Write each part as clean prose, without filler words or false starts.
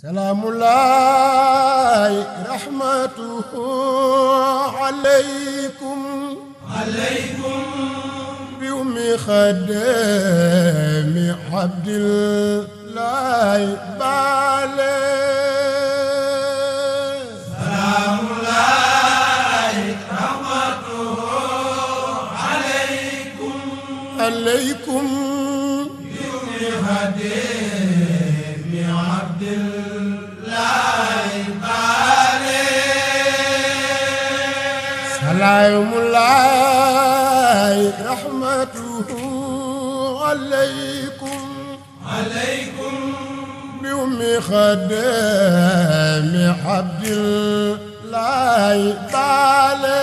salaamullahi rahmatuhu alaykum bi ummi xadami abdillahi baale salaamullahi rahmatuhu alaykum bi ummi xadami abdillahi baale salaamullahi rahmatuhu alaykum bi ummi xadami abdillahi baale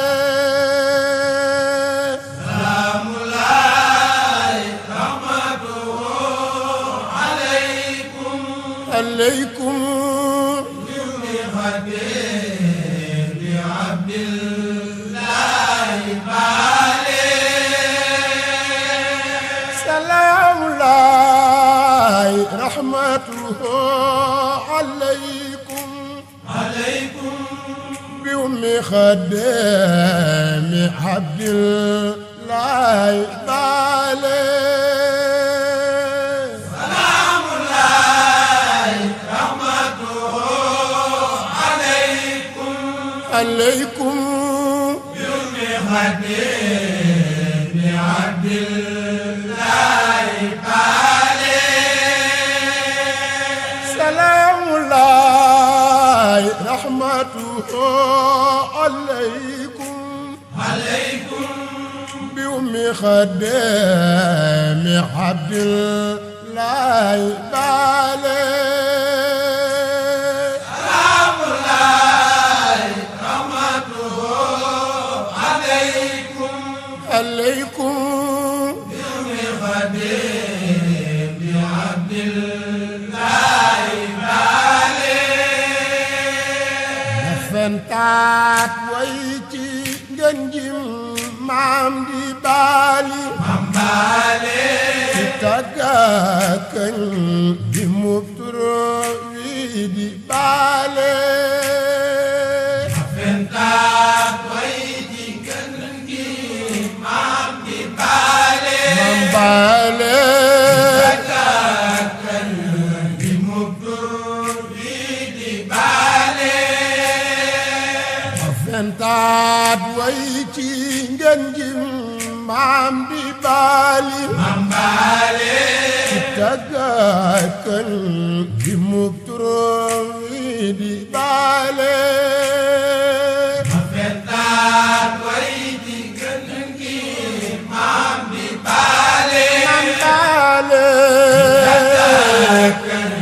عليكم بخديم عبد الله بالي سلام الله رحمته عليكم بأم خديم عبد الله بالي عليكم بأم خديم عبد الله بالي سلام الله رحمته عليكم بأم خديم عبد الله بالي عليكم بأم خديم عبد الله بالي نفنتات ويتي جنجم مام دي بالي تتاكن دي مبترو دي بالي نفنتات ويتي جنجم مام دي بالي بالي تتاكن دي مبترو دي بالي نفنتات ويتي جنجم مام دي بالي تتاكن دي مبترو دي بالي نفنتات ويتي جنجم مام دي بالي تتاكن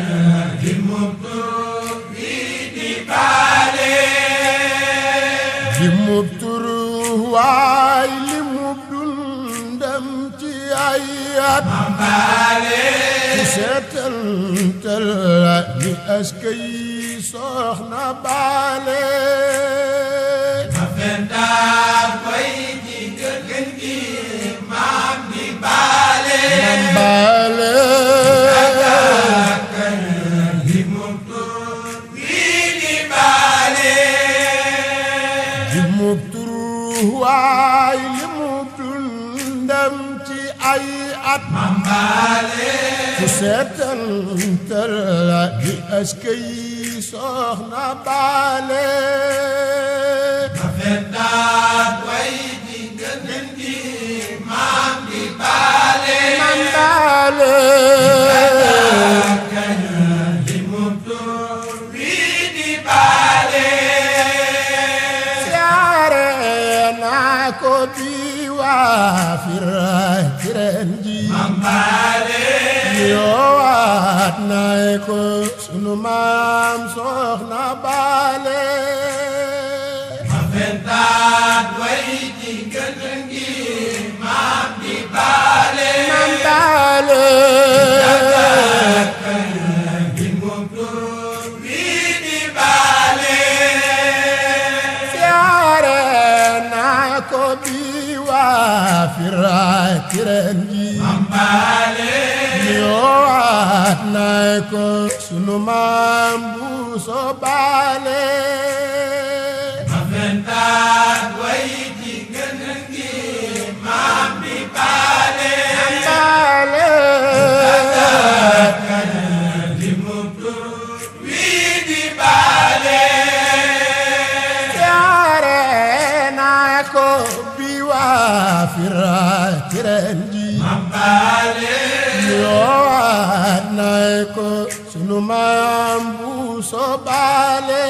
دي مبترو دي بالي li mu turu waay li mu dundam ci ay at ci seetantal li askay soxna baale nafendaat koy ci gën gi maam di baale baale tatakan li mu tur di baale li mu turu waay li mu dundam ci ay at baale ci seetantal li askay soxna baale nafendaat koy ci gën gi maam di baale baale tatakan li mu tur di baale siyaare naa ko bi waa Firayeen ji baale yoowaat naa ko sunu maam soxna baale nafendaat koy ci gën gi maam di baale baale tatakan li mu tur di baale siyaare naa ko bi waa Firayeen ji baale yoowaat naa ko sunu maam bu sobaale ma fentaat way ci gën gi maam di baale baale di mutu wii di baale yaare naa ko bi waa fira ci ren ji maam baale ñëwaat naa ko sunu maam bu sobaale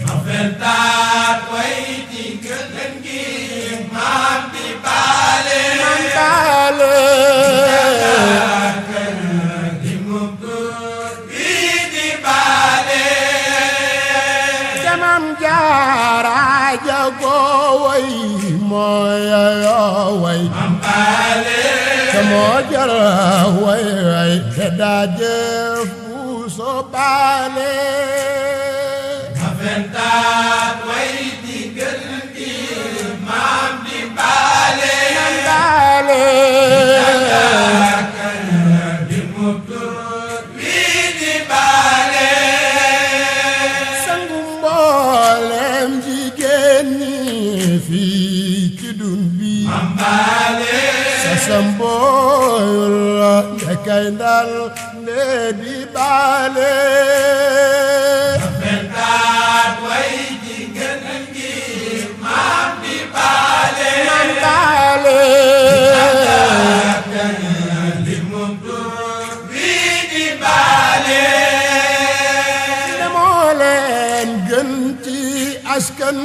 ma fentaat way ci gën gi maam di baale baale di mutu wii di baale jamam jaara jago way mooy way maam baale te moo jara way way te daa jëf bu sobaale ma fentaat way ci gën gi maam di baale baale di mutu wii di baale sangu mboolem jigéen ñi fii ci dun bi maam baale sambooyul ndekay ndal nde di baale ma fentaat way ci gën gi maam di baale baale di mutu wii di baale demoo leen gën ci askan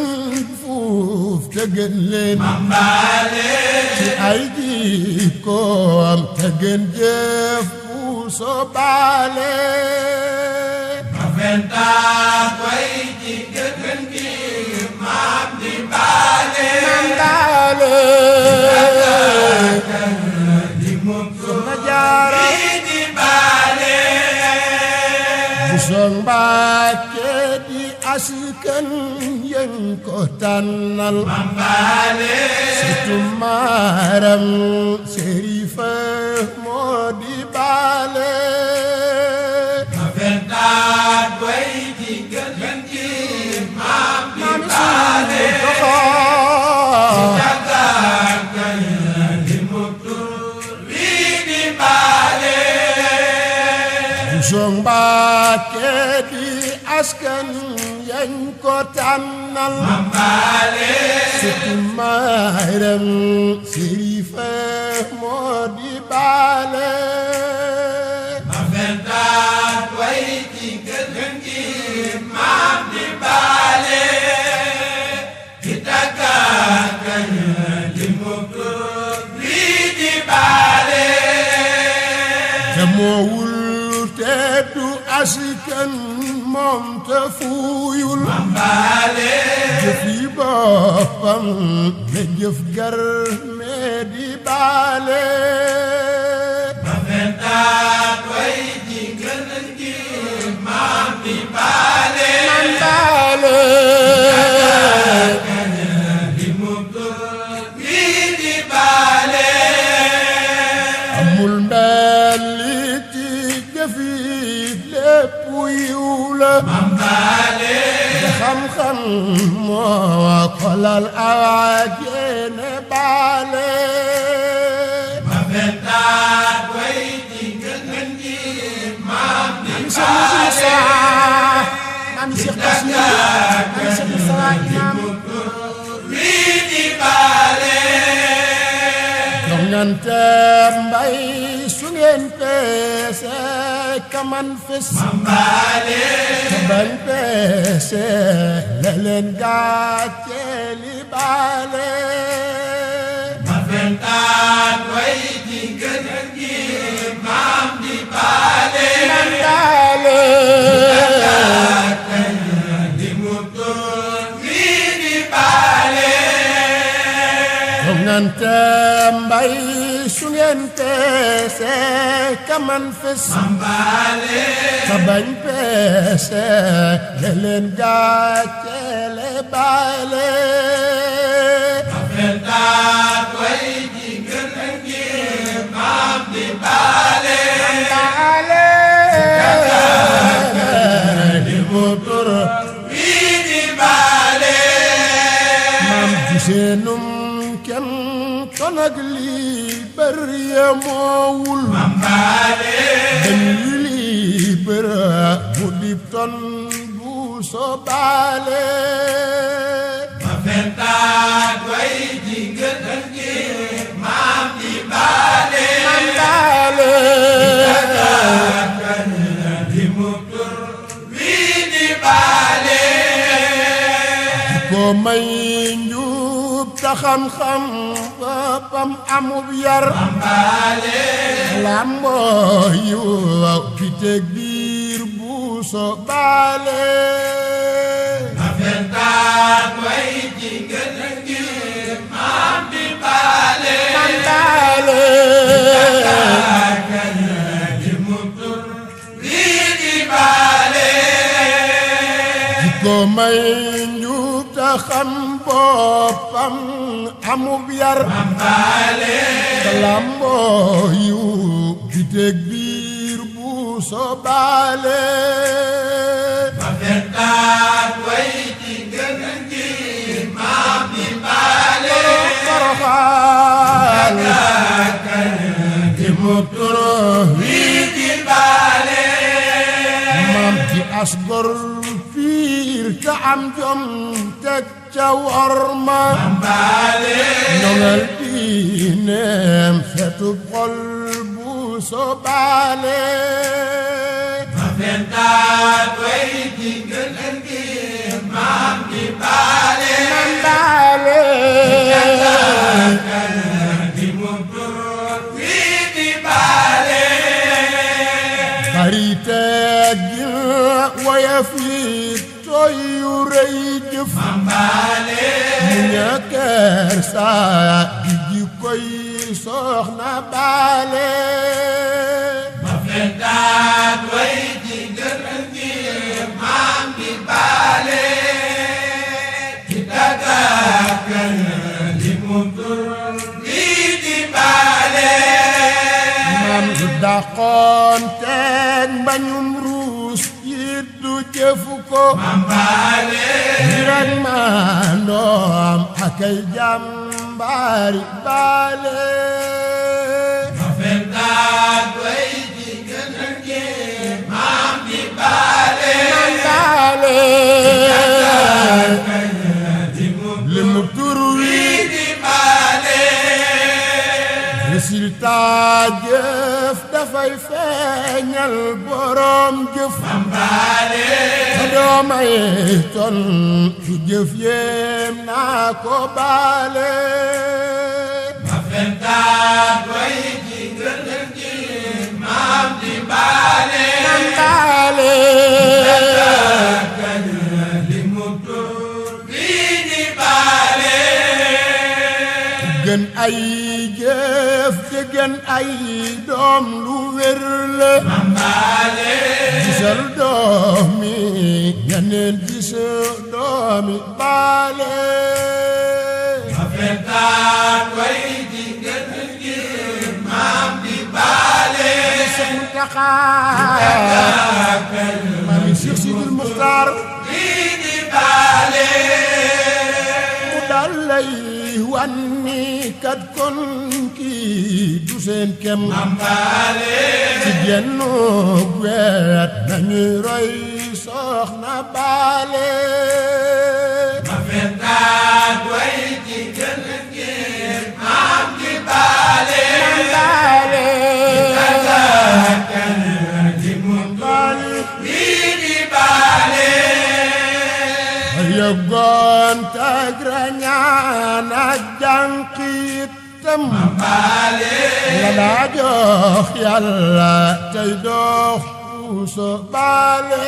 fuuf te gën leen maam baale ci ay jikkoom te gën jëf bu sobaale ma fentaat way ci gën gi maam di baale baale di mutu na jaara wii di baale bu song Mbàkke di askan yéen ko tànnal maam baale surtout maaram Serifa moo di baale ma fentaat way ci gën gi maam di baale di mutu wii di baale bu song Mbàkke di askan yéen ko tànnal maam baale surtout maaram Serifa moo di baale ma fentaat way ci gën gi maam di baale di tàggat di mutu wii di baale demoowul te du askan moom te fuuyul maam baale jëf yi boppam ne jëf gar me di baale ma fentaat way ci gën gi maam di baale baale di mutu wii di baale amul mbelli ci jëf yi lépp yiw la maam baale xam-xam moo kolal awaajene baale ma fentaat way ci gën gi maam di Moussa Mame Cheikh Bassirou Mame Cheikh Moussa imam wii di baale jongante mbay su ngeen peese kaman fes maam baale bañ peese la leen gàcce li baale ma fentaat way ci gën gi maam di baale baale di mutu wii di baale jongante mbay su ngeen peese kaman fes maam baale bañ peese la leen gàcce li baale ma fentaat way ci gën gi maam di baale baale mu tur wii di baale maam giseenum kenn kon ak lii bëri moowul mam baale dañ lii bëra mu dib ton bu soo baale ma fentaat way ji ngëtën gi maam di baale mam baale di mu tur wii di baale ko may njub ta xam-xam boppam amub yar mam baale lamboo yu fi teg biir bu soo baale ma fentaat way ji ngëtën gi maam di baale mam baale di mu tur wii di baale ko may njub ta xam boppam amub yar mam baale lamboo yu fi teg biir bu soo baale ma fentaat way ji ngëtën gi maam di baale Porokhane di mu tur wii di baale maam ci as gor fiir ka am jom teg ca worma baale ñoŋal diineem setub xol bu soo baale ma fentaat way ji ngëtën gi maam di baale mam baale di mu tur wii di baale bari teggin woyof yi tooy yu rëy jëf baale mu ñàkkeer saa di jikkoy soxna baale ma fentaat way ji ngëtën gi maam di baale di dagaakan di mu tur wii di baale maam du dàqoon teeg mbañum ruus yit du jëfu ko baale ngir ak maandoom ak ay jàmbaari baale ma fentaat way ji ngëtën gi maam di baale mam baale di mu li mu tur wi wii di baale résultat jëf dafay feeñal borom jëf baale sa doomay ton su jëf yéem naa ko baale ma fentaat way ji ngëtën gi maam di baale mam baale di mu tur wii di baale gën ay jëf te gën ay doom lu wér la baale gisal doomi ñeneen gis doomi baale ma fentaat way ji ngëtën gi maam di baale Seex Muntaxa maami Seex Sidil Muxtaar wii di baale mu dal lay wan ni kat kon kii du seen kem baale ci genn wet nañuy roy soxna baale ma fentaat way ji ngëtën gi maam di baale baale di mu baale wii di baale yëggoon tag rañaan ak jànqiitam baale la daa jox yàlla tey dox puuso baale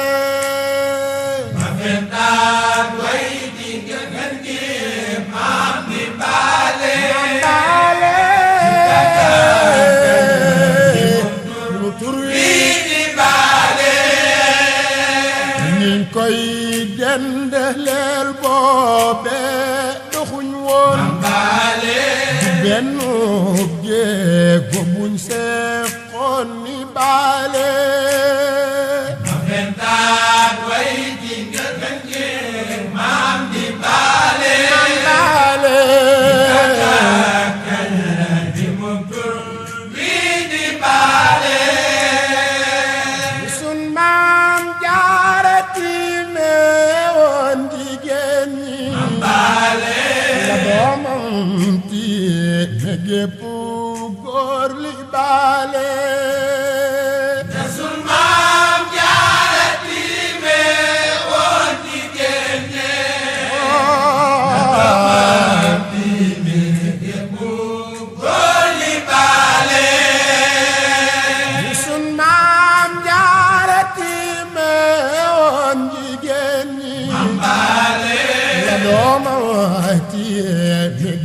ma fentaat way ji ngëtën gi maam di baale baale lu tur wi wii di baale ñi koy dendeleel boobe doxuñ woon baale benn jéego buñ seqoon ni baale ma fentaat way ji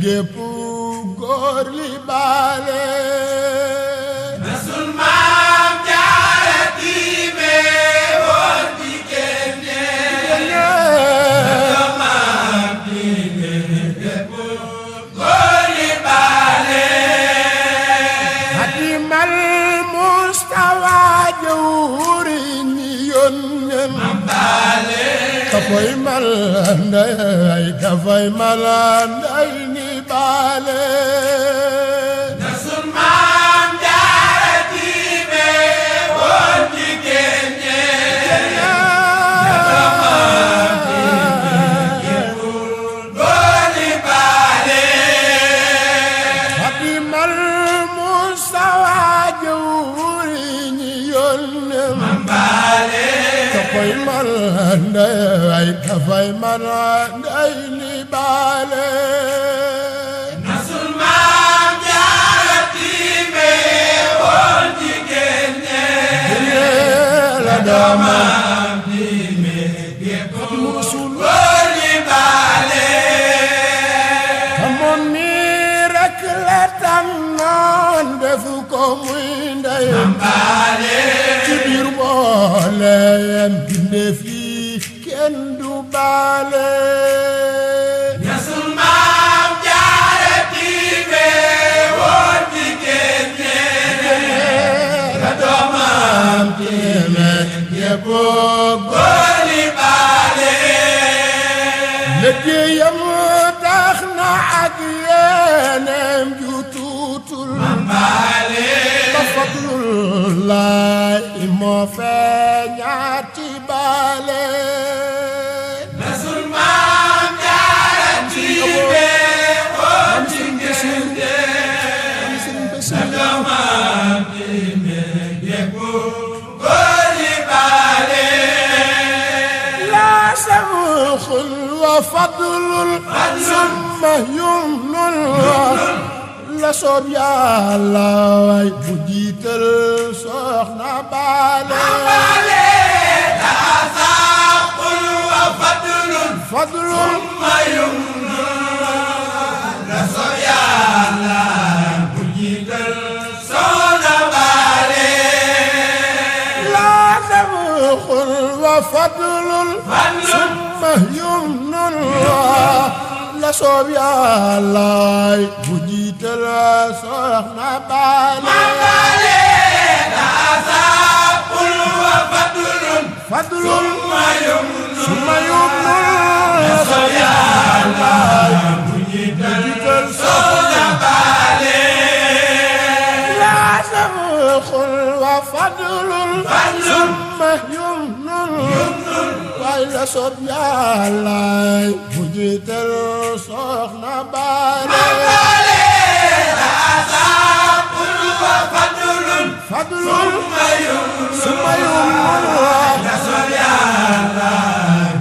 gépp góor li baale nasul maam jaara tiime woon jigéen ñe maam tiime gépp góor li baale hadimal mustawa jawri ñi yónneen dafay mal nday dafay mal nday ni baale nasul maam jaara tiime woon jigéen ñe maam tiime gépp góor li baale hadimal mustawa jawri ñi yónneen dafay mal nday dafay mal nday ni baale nasul maam jaara tiime woon jigéen ñe la dama maam tiime gépp góor li baale amoon ni rek la tànnoon defu ko muy ndey baale ci biir mbooleem bindéef yi kenn du baale nasul maam jaara tiime woon jigéen ñe la doomam tiime gépp góor li baale liggéeyam tax na ak yéeneem ju tuutul baale ba fadlullahi moo feeñaat ci baale nasul maam jaara tiime woon jigéen ñe la doomam tiime gépp góor li baale la samxul wa fadlul summa yumnul la soob yàlla way bu jiital soxna baale daa saaqul wa fadlun fadlul ma yumnun la soob yàlla bu jiital soxna baale la samxul wa fadlul summa yumnul la soob yàlla bu jiital soxna baale daa saaqul wa fadlun fadlul ma yumnun summa yumnul la soob yàlla bu jiital soxna baale la samxul wa fadlul summa yumnul waaye la soob yàlla bu jiital soxna baale daa saaqul wa fadlun fadlul ma yumnun summa yumnul la soob yàlla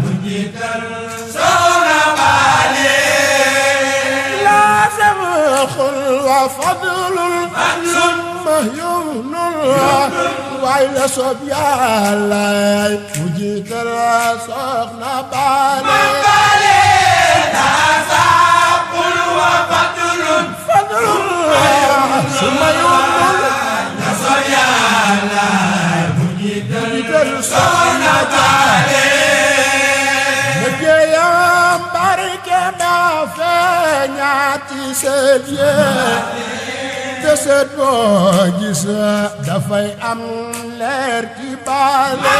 bu jiital soxna baale la samxul wa fadlul summa yumnul waaye la soob yàlla bu jiital soxna baale daa saaqul wa fadlun fadlul summa yumnul la soob yàlla bu jiital soxna baale liggéeyam barke ba feeñaat ci sët yi te sët boo gis dafay am leer ci baale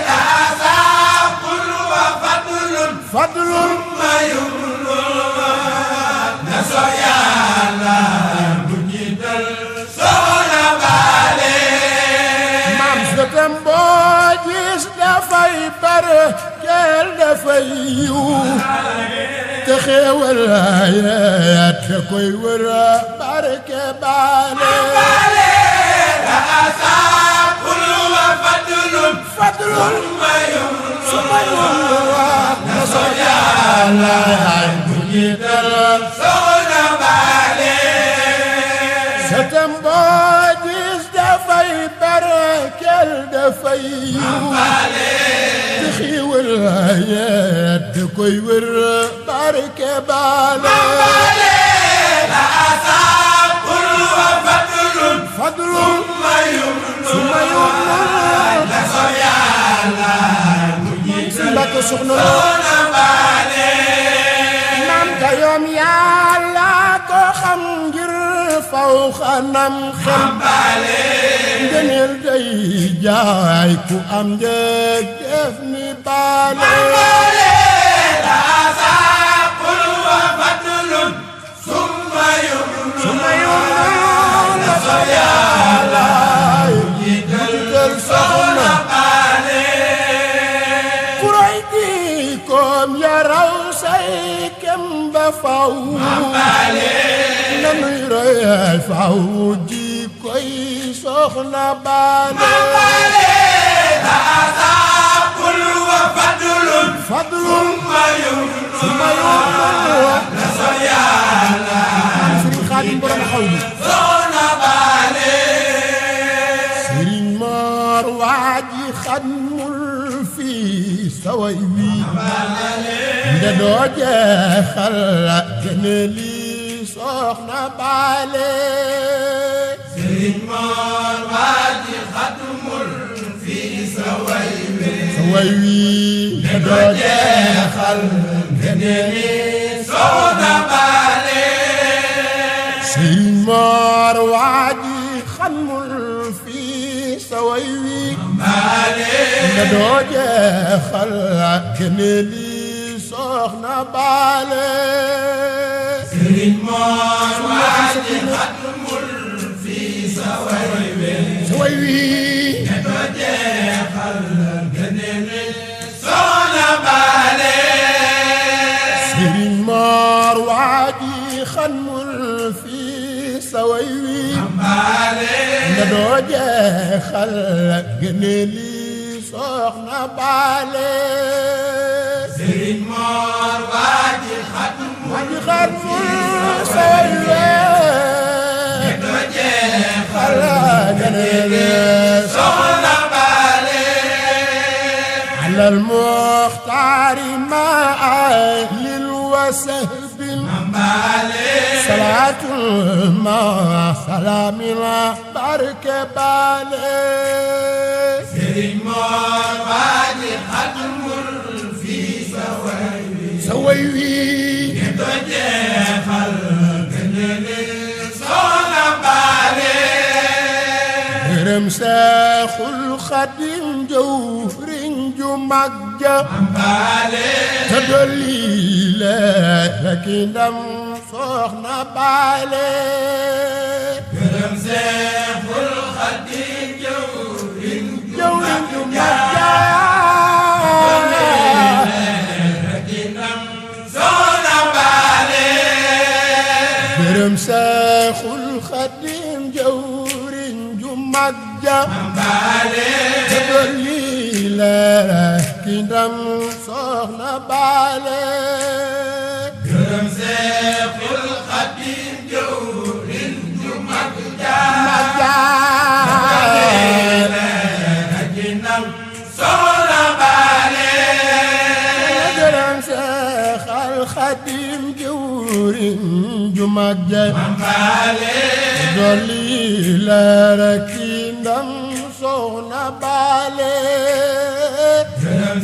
daa saaqul wa fadlun fadlul ma yumnun la soob yàlla bu jiital soxna baale maam sëtam boo gis dafay barkeel dafay yiw te xéewal yaat te koy wër barke baale daa saaqul wa fadlun fadlul ma yumnun summa yumnul la soob yàlla bu jiital soxna baale sëtam boo gis dafay barkeel dafay yiw te xéewal yedd koy wër barke baale la asabul wa fadlun summa yumnun la so yàlla mu jiital Mbàkke soxna soxna baale nam dayoom yàlla ko xam ngir faw xanam xel baale ngëneel day jaay ku am njëg def ni baale la asabul wa fadlun summa yumnun la so yàlla mu jiital soxna baale kuray di koom yaraw say kem ba faw nanuy roy faw ji koy soxna baale la asabul wa fadlun summa yumnun la so yàlla Sëriñ Xaadim borom xaw bi soxna baale Sëriñ Moor waaji xamul fii saway wi nde doo jeexal gene lii soxna baale Sëriñ Moor waaji xamul fii saway wi nde doo jeexal gene lii soxna baale Sëriñ Moor waaji xamul fii saway wi nde doo jeexal gene lii soxna baale Sëriñ Moor waaji xamul fii saway wi nde doo jeexal gene lii soxna baale Sëriñ Moor waaji xamul fii saway wi nde doo jeexal gene lii soxna baale Sëriñ Moor waaji xamul saway wi doo jeexal gene lii soxna baale على المختار مع أهل وسهب صلاة مع سلام بركة بالي Sëriñ Moor waaji xamul fii saway wi doo jeexal gene lii soxna baale gërëm Seexul Xadim jëwriñ ju mag ja te dolli lekk ndam soxna baale gërëm Seexul Xadiim jëwriñ ju mag ja soxna baale gërëm Seexul Xadim jëwriñ ju mag ja te dolli lekk ndam soxna baale gërëm Seexul Xadiim jëwriñ ju mag ja ginam soxna baale gërëm Seexul Xadim jëwriñ ju mag ja baale dolli lekk ndam soxna baale gërëm